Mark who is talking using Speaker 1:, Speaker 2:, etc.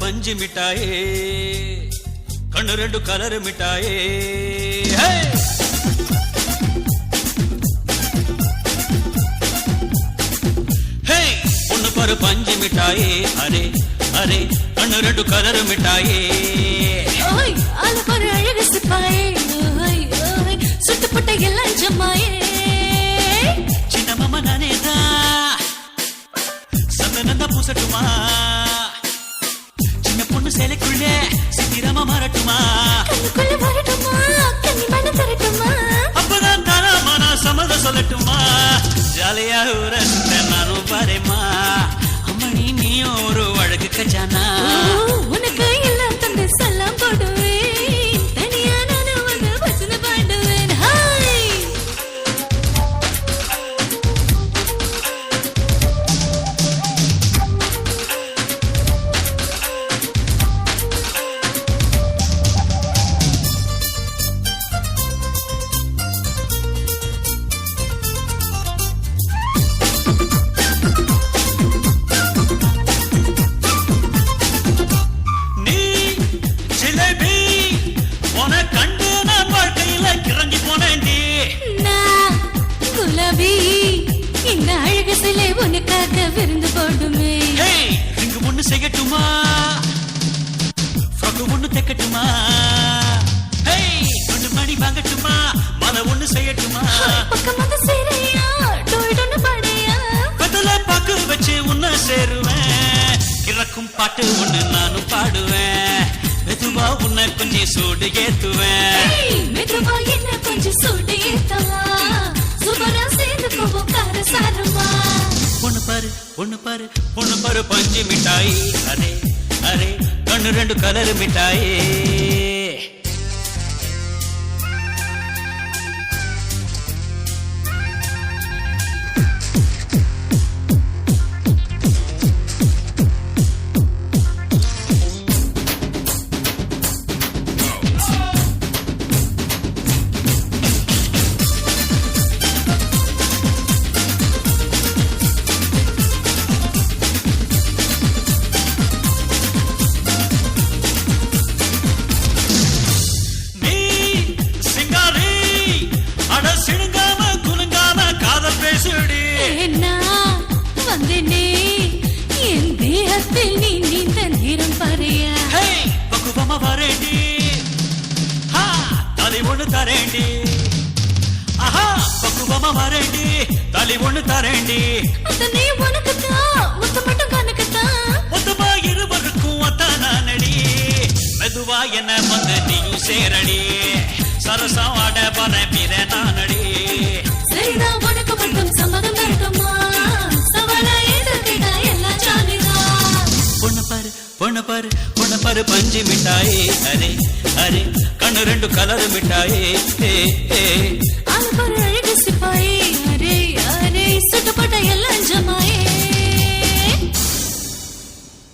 Speaker 1: பஞ்சு மிட்டாயே கண்ணு ரெண்டு கலர் மிட்டாயே பொண்ணு பாரு பஞ்சு மிட்டாயே அரே அரே கண்ணு ரெண்டு கலர் மிட்டாயே
Speaker 2: அழகு சிப்பாயே சுட்டுப்பட்ட எல்லாம் ஜம்மாயே
Speaker 1: சின்ன மாமா நானேதா சந்தனந்தா பூசட்டுமா சின்ன பொண்ணு சேலைக்குள்ளே சித்திரமா மாறட்டுமா
Speaker 2: கண்ணுக்குள்ள வரட்டுமா கண்ணி மன தரட்டுமா
Speaker 1: அப்பதான் தாராமா நான் சம்மத சொல்லட்டுமா ஜாலியா ஊரந்த நானும் பாரேமா அம்மணி நீயும் ஒரு வழக்கு கச்சானா
Speaker 2: உனக்கு எல்லாம் தந்து சல்லாம் போடுவேன் தனியா நானும் வந்து வசன பாடுவேன் ஹாய் இந்த அழகு சிலை உனக்காக விருந்து போடுமே
Speaker 1: இங்கு ஒண்ணு செய்யட்டுமா ஒண்ணு தைக்கட்டுமா ஒண்ணு மணி வாங்கட்டுமா மன ஒண்ணு செய்யட்டுமா
Speaker 2: பக்கமாக சேரையா டோய்டொன்னு பாடையா
Speaker 1: கதல பாக்கு வச்சு உன்ன சேருவேன் இறக்கும் பாட்டு ஒண்ணு நானும் பாடுவேன் மெதுவா உன்னை கொஞ்சம் சூடு ஏத்துவேன்
Speaker 2: மெதுவா என்ன கொஞ்சம் சூடு ஏத்தவா சுபரா சேர்ந்து போவோம் கார சாரமா
Speaker 1: பொண்ணு பாரு பொண்ணு பாரு பொண்ணு பாரு பஞ்சு மிட்டாய் அரே அரே கண்ணு ரெண்டு கலர் மிட்டாயே தரேண்டி ஆஹா பக்குவமா வரேண்டி தலி ஒண்ணு தரேண்டி
Speaker 2: நீ உனக்குத்தான் முத்த மட்டும் கணக்குத்தான்
Speaker 1: மொத்தமா இருவருக்கும் அத்தானடி மெதுவா என்ன வந்து நீயும் சேரடி சரசம் ஆட பல பிற நானடி
Speaker 2: சரிதான் உனக்கு மட்டும் சம்மதம் தரட்டுமா சவாலா எதிர்க்கிட்டா எல்லாம் ஜாலிதான்
Speaker 1: பொண்ணு பாரு பொண்ணு பாரு பொண்ணு பாரு பஞ்சு மிட்டாயே அரே அரே கண்ணு ரெண்டு கலர் மிட்டாயே
Speaker 2: அழகு சிப்பாயே அரே அரே சுட்டுப்பட்ட எல்லாம் ஜமா